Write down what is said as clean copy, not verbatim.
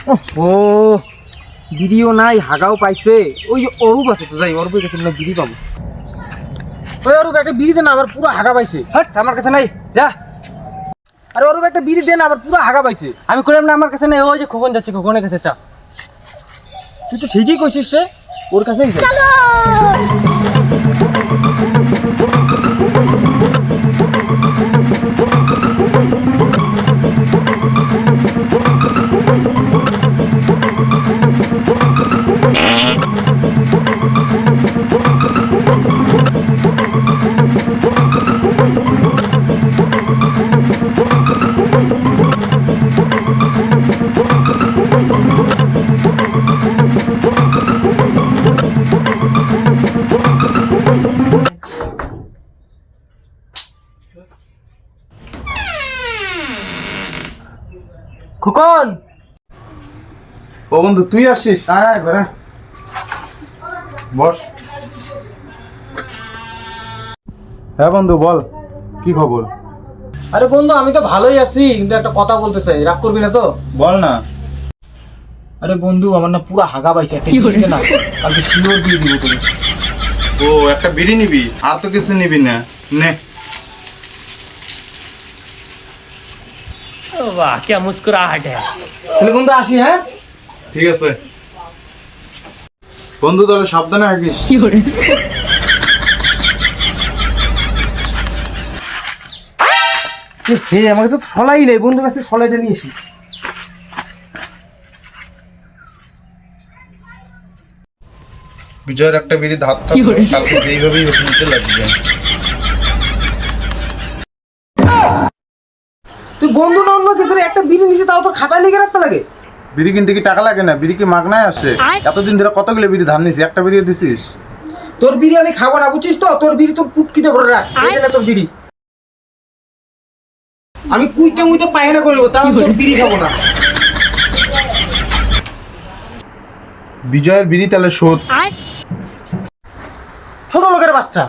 ও বিড়িও নাই, হাগাও পাইছে। ওই যে অরূপ আছে, তো যাই অরূপের কাছে না বিড়ি পাবো। ওই অরূপ একটা বিড়ি দে না, আমার পুরো হাগা পাইছে। হাট, আমার কাছে নাই, যা। আরে অরূপ একটা বিড়ি দে না, আমার পুরো হাগা পাইছে। আমি করলাম না, আমার কাছে নেই। ওই যে খোকন যাচ্ছে, খোকনের কাছে চা। তুই তো ঠিকই কইছিস রে, ওর কাছেই যা। খোকন, ও বন্ধু তুই আসছিস? হ্যাঁ ঘরে বস। হ্যাঁ বন্ধু বল, কি খবর? আরে বন্ধু আমি তো ভালোই আছি, কিন্তু একটা কথা বলতে চাই, রাগ করবি না তো? বল না। আরে বন্ধু আমার না পুরো হাগা পাইছে, একটা বিড়ি দে না, কালকে শিওর দিয়ে দিব তুমি। ও একটা বিড়ি নিবি, আর তো কিছু নিবি না? নে। वाह क्या मुस्कुराहट है। তাহলে বন্ধু আসি, হ্যাঁ? ঠিক আছে বন্ধু, তাহলে সাবধানে থাকিস। হে আমার কাছে তো সলাই নেই, বন্ধুর কাছে সলাইটা নিয়ে এসি। বিজয়ের একটা বিড়ি ধার থাকলো, কালকে যেইভাবেই হোক নিতে লাগবে। তুই বন্ধু না অন্য কিছু রে, একটা বিড়ি নিচে তাও তো খাতায় লিখে রাখতে লাগে। বিড়ি কিনতে কি টাকা লাগে না? বিড়ি কি মাগনায় আসে? এতদিন ধরে কতগুলো বিড়ি ধার নিছি, একটা বিড়িও দিছিস? তোর বিড়ি আমি খাবো না, বুঝছিস তো? তোর বিড়ি তোর পুটকিতে ভরে রাখ, এই যে না তোর বিড়ি। আমি কুইতে মুইতে পায়না করবো, তাও তোর বিড়ি খাবো না। বিজয়ের বিড়ি তাহলে শোধ। ছোট লোকের বাচ্চা।